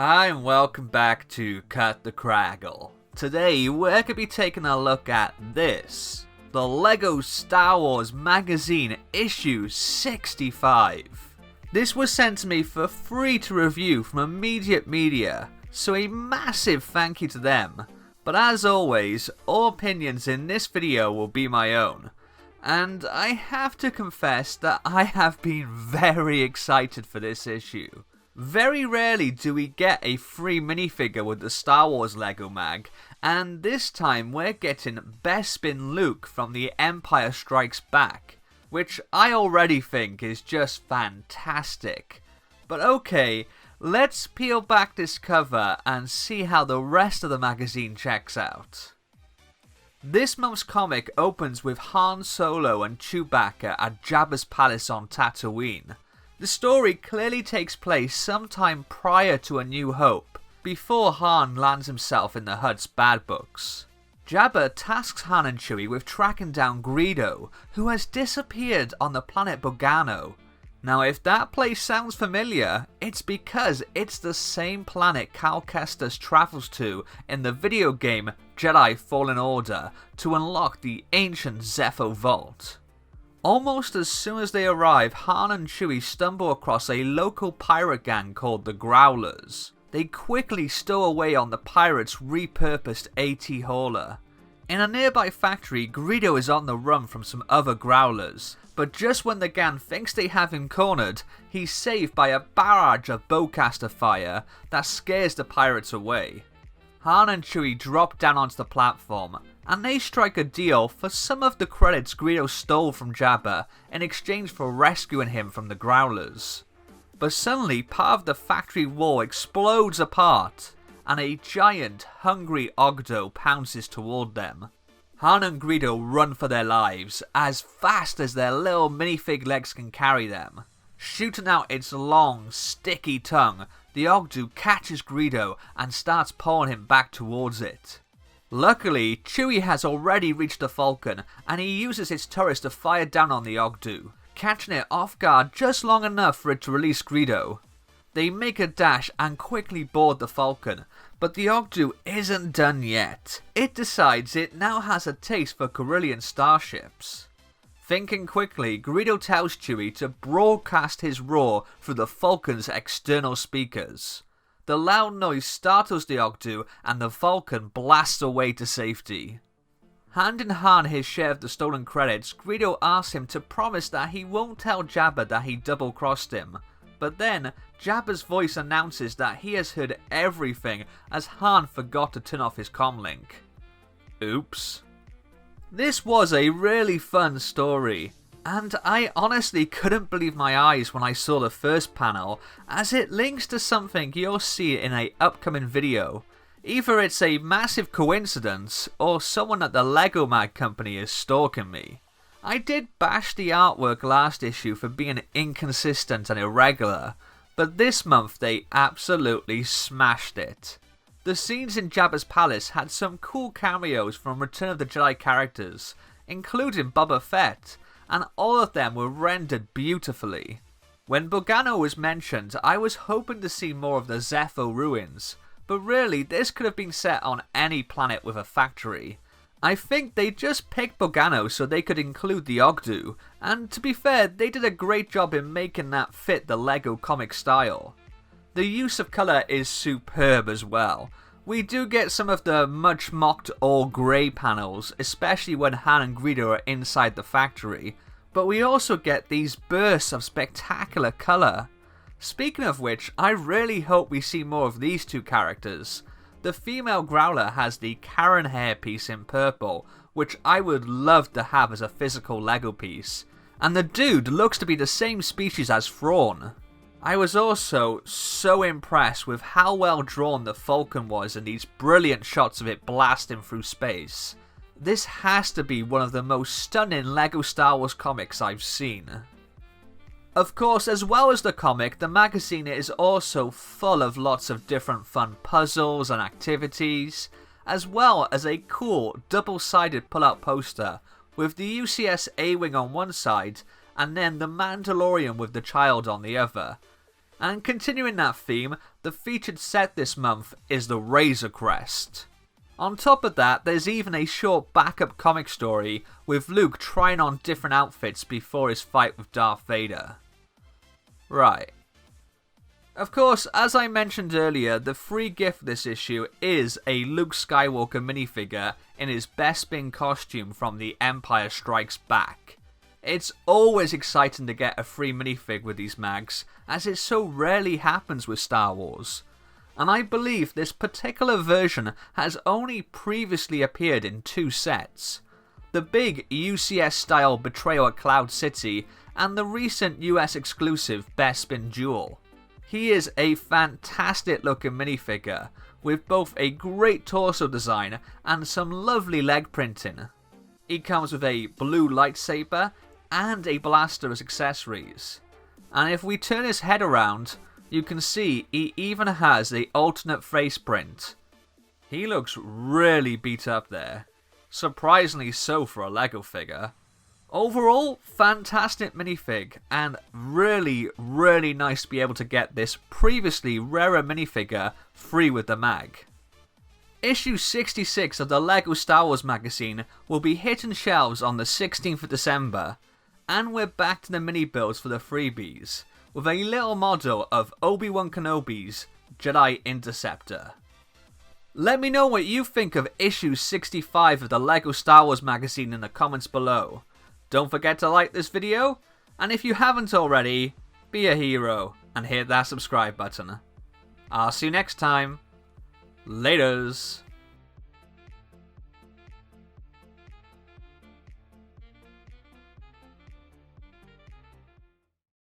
Hi and welcome back to Cut the Craggle. Today we're going to be taking a look at this. The LEGO Star Wars Magazine issue 65. This was sent to me for free to review from Immediate Media, so a massive thank you to them. But as always, all opinions in this video will be my own. And I have to confess that I have been very excited for this issue. Very rarely do we get a free minifigure with the Star Wars LEGO mag, and this time we're getting Bespin Luke from The Empire Strikes Back, which I already think is just fantastic. But okay, let's peel back this cover and see how the rest of the magazine checks out. This month's comic opens with Han Solo and Chewbacca at Jabba's palace on Tatooine. The story clearly takes place sometime prior to A New Hope, before Han lands himself in the Hutt's bad books. Jabba tasks Han and Chewie with tracking down Greedo, who has disappeared on the planet Bogano. Now if that place sounds familiar, it's because it's the same planet Cal Kestis travels to in the video game Jedi Fallen Order to unlock the ancient Zeffo vault. Almost as soon as they arrive, Han and Chewie stumble across a local pirate gang called the Growlers. They quickly stow away on the pirates' repurposed AT hauler. In a nearby factory, Greedo is on the run from some other Growlers, but just when the gang thinks they have him cornered, he's saved by a barrage of bowcaster fire that scares the pirates away. Han and Chewie drop down onto the platform, and they strike a deal for some of the credits Greedo stole from Jabba in exchange for rescuing him from the Growlers. But suddenly part of the factory wall explodes apart, and a giant, hungry Ogdo pounces toward them. Han and Greedo run for their lives, as fast as their little minifig legs can carry them. Shooting out its long, sticky tongue, the Ogdo catches Greedo and starts pulling him back towards it. Luckily, Chewie has already reached the Falcon, and he uses its turrets to fire down on the Ogdo, catching it off guard just long enough for it to release Greedo. They make a dash and quickly board the Falcon, but the Ogdo isn't done yet. It decides it now has a taste for Corellian starships. Thinking quickly, Greedo tells Chewie to broadcast his roar through the Falcon's external speakers. The loud noise startles the Ogdo and the Falcon blasts away to safety. Handing Han his share of the stolen credits, Greedo asks him to promise that he won't tell Jabba that he double-crossed him. But then, Jabba's voice announces that he has heard everything as Han forgot to turn off his comlink. Oops. This was a really fun story, and I honestly couldn't believe my eyes when I saw the first panel, as it links to something you'll see in an upcoming video. Either it's a massive coincidence, or someone at the LEGO Mag company is stalking me. I did bash the artwork last issue for being inconsistent and irregular, but this month they absolutely smashed it. The scenes in Jabba's palace had some cool cameos from Return of the Jedi characters, including Boba Fett, and all of them were rendered beautifully. When Bogano was mentioned, I was hoping to see more of the Zeffo ruins, but really this could have been set on any planet with a factory. I think they just picked Bogano so they could include the Ogdo, and to be fair, they did a great job in making that fit the LEGO comic style. The use of colour is superb as well. We do get some of the much mocked all grey panels, especially when Han and Greedo are inside the factory, but we also get these bursts of spectacular colour. Speaking of which, I really hope we see more of these two characters. The female Growler has the Karen hairpiece in purple, which I would love to have as a physical LEGO piece, and the dude looks to be the same species as Thrawn. I was also so impressed with how well drawn the Falcon was in these brilliant shots of it blasting through space. This has to be one of the most stunning LEGO Star Wars comics I've seen. Of course, as well as the comic, the magazine is also full of lots of different fun puzzles and activities, as well as a cool double-sided pull-out poster with the UCS A-Wing on one side and then the Mandalorian with the child on the other. And continuing that theme, the featured set this month is the Razor Crest. On top of that, there's even a short backup comic story with Luke trying on different outfits before his fight with Darth Vader. Right. Of course, as I mentioned earlier, the free gift this issue is a Luke Skywalker minifigure in his Bespin costume from The Empire Strikes Back. It's always exciting to get a free minifig with these mags, as it so rarely happens with Star Wars. And I believe this particular version has only previously appeared in 2 sets. The big UCS style Betrayal at Cloud City and the recent US exclusive Bespin Duel. He is a fantastic looking minifigure, with both a great torso design and some lovely leg printing. He comes with a blue lightsaber and a blaster as accessories. And if we turn his head around, you can see he even has the alternate face print. He looks really beat up there. Surprisingly so for a Lego figure. Overall, fantastic minifig, and really nice to be able to get this previously rarer minifigure free with the mag. Issue 66 of the LEGO Star Wars magazine will be hitting shelves on the 16th of December, and we're back to the mini builds for the freebies, with a little model of Obi-Wan Kenobi's Jedi Interceptor. Let me know what you think of issue 65 of the LEGO Star Wars magazine in the comments below. Don't forget to like this video, and if you haven't already, be a hero and hit that subscribe button. I'll see you next time. Laters.